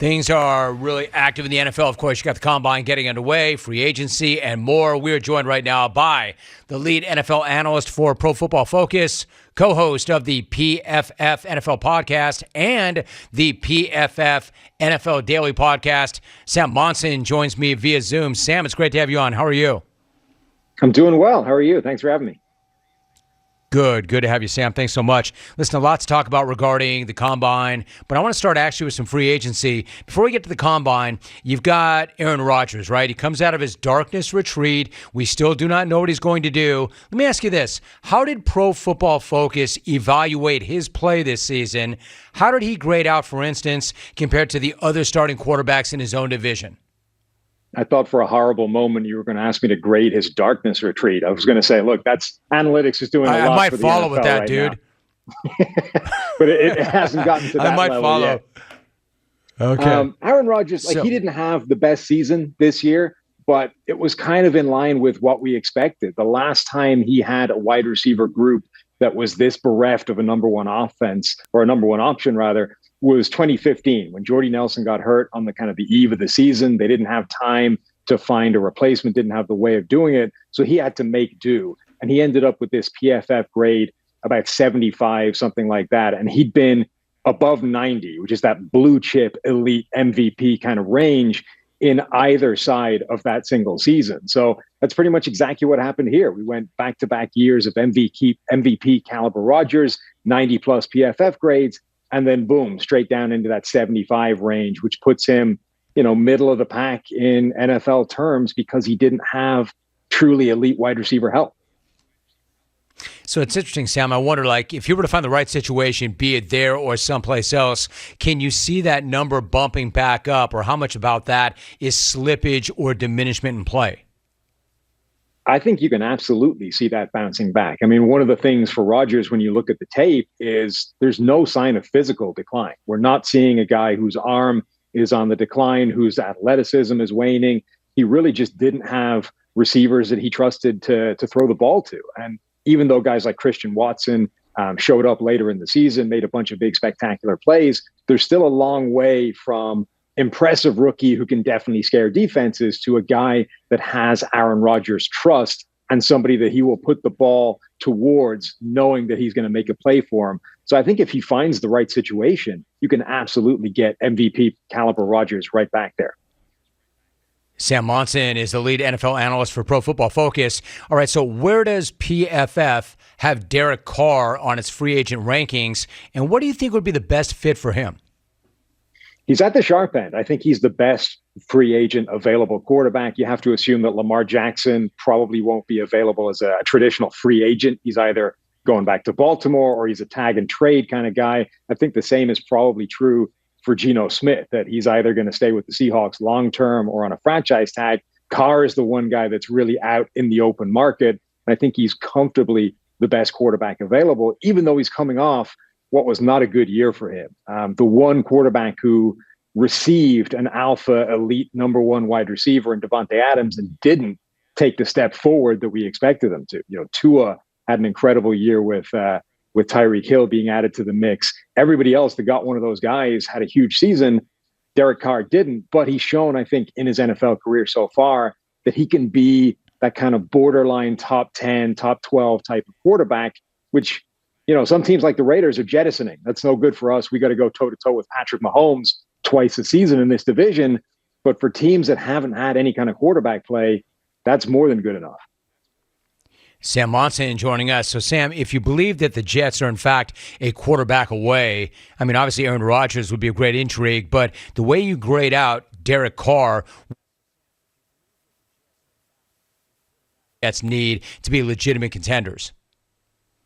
Things are really active in the NFL. Of course, you got the Combine getting underway, free agency, and more. We are joined right now by the lead NFL analyst for Pro Football Focus, co-host of the PFF NFL podcast and the PFF NFL Daily podcast. Sam Monson joins me via Zoom. Sam, it's great to have you on. How are you? I'm doing well. How are you? Thanks for having me. Good to have you, Sam. Thanks so much. Listen, a lot to talk about regarding the Combine, but I want to start actually with some free agency. Before we get to the Combine, you've got Aaron Rodgers, right? He comes out of his darkness retreat. We still do not know what he's going to do. Let me ask you this. How did Pro Football Focus evaluate his play this season? How did he grade out, for instance, compared to the other starting quarterbacks in his own division? I thought for a horrible moment you were going to ask me to grade his darkness retreat. I was going to say, look, that's analytics is doing a lot. I might for the follow NFL with that, right dude. But it hasn't gotten to that I might level follow. Yet. Okay. Aaron Rodgers, he didn't have the best season this year, but it was kind of in line with what we expected. The last time he had a wide receiver group that was this bereft of a number one offense, or a number one option rather, was 2015 when Jordy Nelson got hurt on the kind of the eve of the season. They didn't have time to find a replacement, didn't have the way of doing it. So he had to make do. And he ended up with this PFF grade about 75, something like that. And he'd been above 90, which is that blue chip elite MVP kind of range in either side of that single season. So that's pretty much exactly what happened here. We went back-to-back years of MVP caliber Rodgers, 90 plus PFF grades, and then boom, straight down into that 75 range, which puts him, middle of the pack in NFL terms because he didn't have truly elite wide receiver help. So it's interesting, Sam. I wonder, if you were to find the right situation, be it there or someplace else, can you see that number bumping back up, or how much about that is slippage or diminishment in play? I think you can absolutely see that bouncing back. I mean, one of the things for Rodgers when you look at the tape is there's no sign of physical decline. We're not seeing a guy whose arm is on the decline, whose athleticism is waning. He really just didn't have receivers that he trusted to throw the ball to. And even though guys like Christian Watson showed up later in the season, made a bunch of big spectacular plays, there's still a long way from impressive rookie who can definitely scare defenses to a guy that has Aaron Rodgers' trust and somebody that he will put the ball towards knowing that he's going to make a play for him. So I think if he finds the right situation, you can absolutely get MVP caliber Rodgers right back there. Sam Monson is the lead NFL analyst for Pro Football Focus. All right, so where does PFF have Derek Carr on its free agent rankings, and what do you think would be the best fit for him? He's at the sharp end. I think he's the best free agent available quarterback. You have to assume that Lamar Jackson probably won't be available as a traditional free agent. He's either going back to Baltimore or he's a tag and trade kind of guy. I think the same is probably true for Geno Smith, that he's either going to stay with the Seahawks long-term or on a franchise tag. Carr is the one guy that's really out in the open market. And I think he's comfortably the best quarterback available, even though he's coming off what was not a good year for him. The one quarterback who received an alpha elite number one wide receiver in Devontae Adams and didn't take the step forward that we expected him to. Tua had an incredible year with Tyreek Hill being added to the mix. Everybody else that got one of those guys had a huge season. Derek Carr didn't, but he's shown, I think, in his NFL career so far that he can be that kind of borderline top 10, top 12 type of quarterback, which some teams like the Raiders are jettisoning. That's no good for us. We got to go toe-to-toe with Patrick Mahomes twice a season in this division. But for teams that haven't had any kind of quarterback play, that's more than good enough. Sam Monson joining us. So, Sam, if you believe that the Jets are, in fact, a quarterback away, I mean, obviously Aaron Rodgers would be a great intrigue, but the way you grade out Derek Carr, Jets need to be legitimate contenders.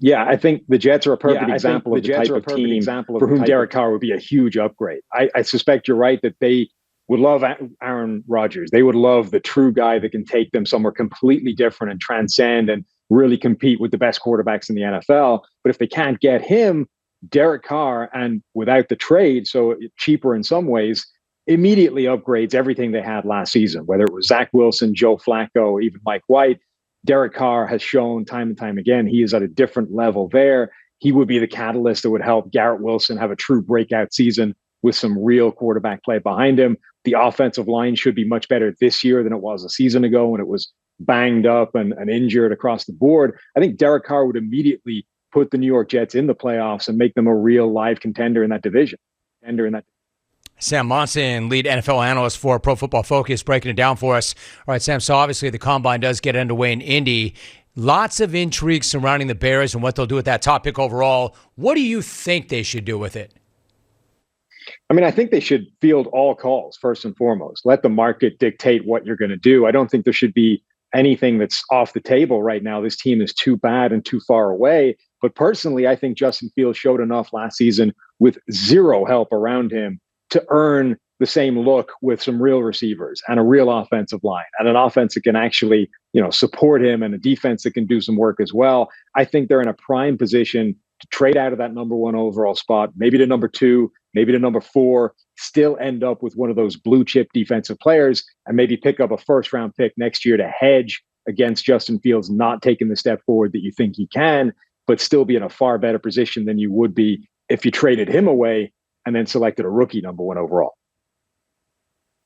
Yeah, I think the Jets are a perfect example of the type of team for whom Derek Carr would be a huge upgrade. I suspect you're right that they would love Aaron Rodgers. They would love the true guy that can take them somewhere completely different and transcend and really compete with the best quarterbacks in the NFL. But if they can't get him, Derek Carr, and without the trade, so cheaper in some ways, immediately upgrades everything they had last season, whether it was Zach Wilson, Joe Flacco, even Mike White. Derek Carr has shown time and time again he is at a different level there. He would be the catalyst that would help Garrett Wilson have a true breakout season with some real quarterback play behind him. The offensive line should be much better this year than it was a season ago when it was banged up and injured across the board. I think Derek Carr would immediately put the New York Jets in the playoffs and make them a real live contender in that division. Sam Monson, lead NFL analyst for Pro Football Focus, breaking it down for us. All right, Sam, so obviously the Combine does get underway in Indy. Lots of intrigue surrounding the Bears and what they'll do with that top pick overall. What do you think they should do with it? I mean, I think they should field all calls first and foremost. Let the market dictate what you're going to do. I don't think there should be anything that's off the table right now. This team is too bad and too far away. But personally, I think Justin Fields showed enough last season with zero help around him to earn the same look with some real receivers and a real offensive line and an offense that can actually, support him and a defense that can do some work as well. I think they're in a prime position to trade out of that number 1 overall spot, maybe to number 2, maybe to number 4, still end up with one of those blue chip defensive players and maybe pick up a first round pick next year to hedge against Justin Fields not taking the step forward that you think he can, but still be in a far better position than you would be if you traded him away and then selected a rookie number 1 overall.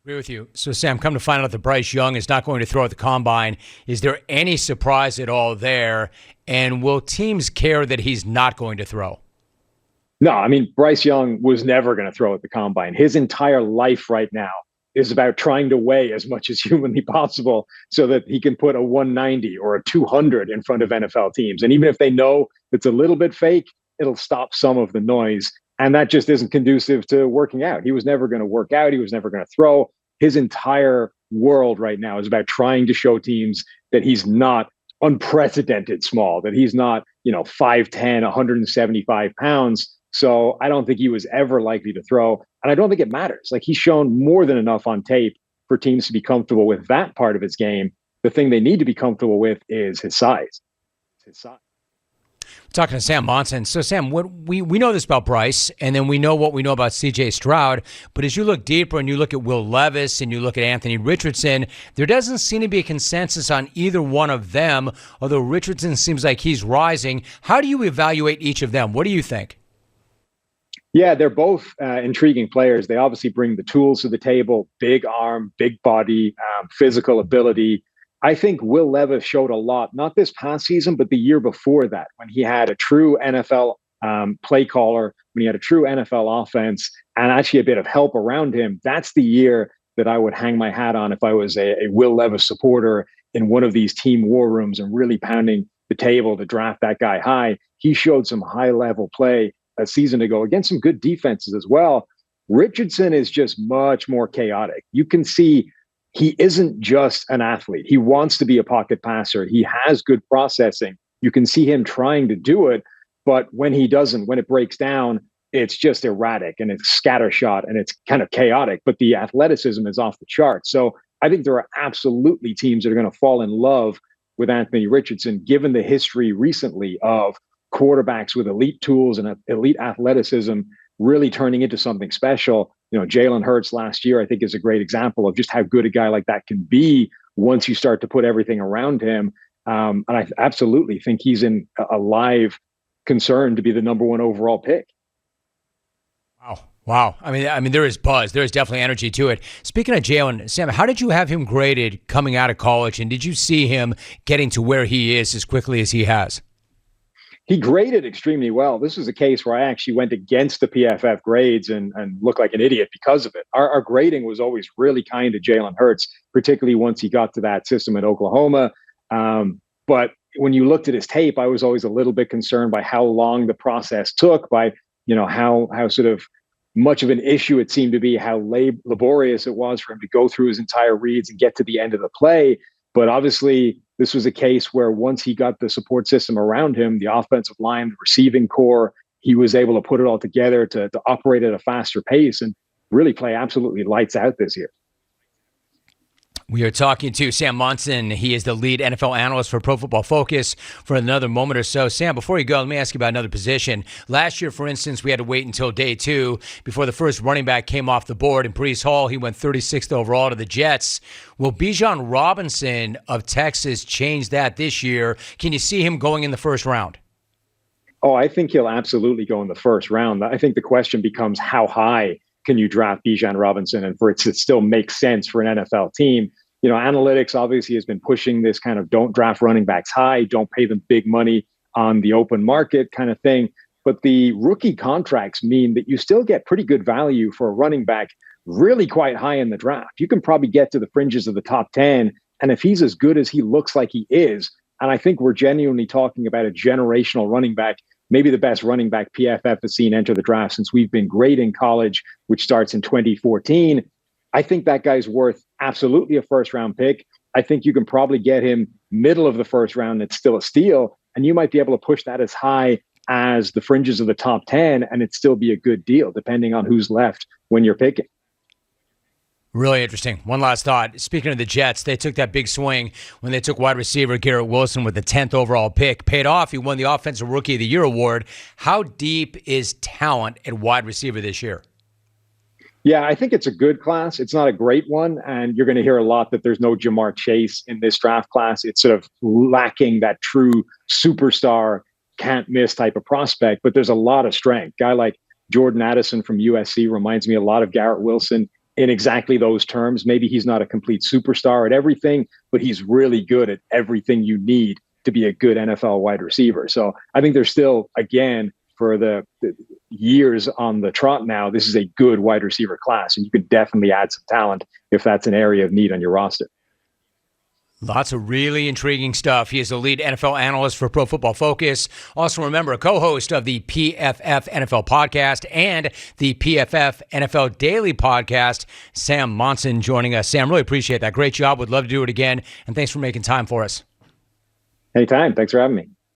Agree with you. So, Sam, come to find out that Bryce Young is not going to throw at the Combine. Is there any surprise at all there? And will teams care that he's not going to throw? No, I mean, Bryce Young was never going to throw at the Combine. His entire life right now is about trying to weigh as much as humanly possible so that he can put a 190 or a 200 in front of NFL teams. And even if they know it's a little bit fake, it'll stop some of the noise. And that just isn't conducive to working out. He was never going to work out. He was never going to throw. His entire world right now is about trying to show teams that he's not unprecedented small, that he's not, 5'10", 175 pounds. So I don't think he was ever likely to throw. And I don't think it matters. Like, he's shown more than enough on tape for teams to be comfortable with that part of his game. The thing they need to be comfortable with is his size. Talking to Sam Monson. So, Sam, what we know this about Bryce, and then we know what we know about C.J. Stroud. But as you look deeper and you look at Will Levis and you look at Anthony Richardson, there doesn't seem to be a consensus on either one of them, although Richardson seems like he's rising. How do you evaluate each of them? What do you think? Yeah, they're both intriguing players. They obviously bring the tools to the table: big arm, big body, physical ability. I think Will Levis showed a lot, not this past season, but the year before that, when he had a true NFL play caller, when he had a true NFL offense, and actually a bit of help around him. That's the year that I would hang my hat on if I was a Will Levis supporter in one of these team war rooms and really pounding the table to draft that guy high. He showed some high-level play a season ago against some good defenses as well. Richardson is just much more chaotic. You can see he isn't just an athlete. He wants to be a pocket passer. He has good processing. You can see him trying to do it, but when he doesn't, when it breaks down, it's just erratic and it's scattershot and it's kind of chaotic, but the athleticism is off the charts. So I think there are absolutely teams that are going to fall in love with Anthony Richardson, given the history recently of quarterbacks with elite tools and elite athleticism really turning into something special. Jalen Hurts last year, I think, is a great example of just how good a guy like that can be once you start to put everything around him. And I absolutely think he's in a live concern to be the number 1 overall pick. Wow. I mean, there is buzz. There is definitely energy to it. Speaking of Jalen, Sam, how did you have him graded coming out of college? And did you see him getting to where he is as quickly as he has? He graded extremely well. This was a case where I actually went against the PFF grades and looked like an idiot because of it. Our grading was always really kind to Jalen Hurts, particularly once he got to that system at Oklahoma. But when you looked at his tape, I was always a little bit concerned by how long the process took, by how sort of much of an issue it seemed to be, how laborious it was for him to go through his entire reads and get to the end of the play. But obviously, this was a case where once he got the support system around him, the offensive line, the receiving core, he was able to put it all together to operate at a faster pace and really play absolutely lights out this year. We are talking to Sam Monson. He is the lead NFL analyst for Pro Football Focus for another moment or so. Sam, before you go, let me ask you about another position. Last year, for instance, we had to wait until day 2 before the first running back came off the board. In Breece Hall, he went 36th overall to the Jets. Will Bijan Robinson of Texas change that this year? Can you see him going in the first round? Oh, I think he'll absolutely go in the first round. I think the question becomes how high can you draft Bijan Robinson and for it to still make sense for an NFL team? Analytics obviously has been pushing this kind of don't draft running backs high, don't pay them big money on the open market kind of thing. But the rookie contracts mean that you still get pretty good value for a running back really quite high in the draft. You can probably get to the fringes of the top 10. And if he's as good as he looks like he is, and I think we're genuinely talking about a generational running back, maybe the best running back PFF has seen enter the draft since we've been great in college, which starts in 2014. I think that guy's worth absolutely a first round pick. I think you can probably get him middle of the first round. That's still a steal. And you might be able to push that as high as the fringes of the top 10 and it'd still be a good deal depending on who's left when you're picking. Really interesting. One last thought. Speaking of the Jets, they took that big swing when they took wide receiver Garrett Wilson with the 10th overall pick. Paid off. He won the Offensive Rookie of the Year award. How deep is talent at wide receiver this year? Yeah, I think it's a good class. It's not a great one. And you're going to hear a lot that there's no Jamar Chase in this draft class. It's sort of lacking that true superstar, can't miss type of prospect, but there's a lot of strength. Guy like Jordan Addison from USC reminds me a lot of Garrett Wilson in exactly those terms. Maybe he's not a complete superstar at everything, but he's really good at everything you need to be a good NFL wide receiver. So I think there's still, again, for the years on the trot now, this is a good wide receiver class, and you could definitely add some talent if that's an area of need on your roster. Lots of really intriguing stuff. He is the lead NFL analyst for Pro Football Focus. Also, remember, a co-host of the PFF NFL podcast and the PFF NFL Daily podcast, Sam Monson, joining us. Sam, really appreciate that. Great job. Would love to do it again. And thanks for making time for us. Anytime. Thanks for having me.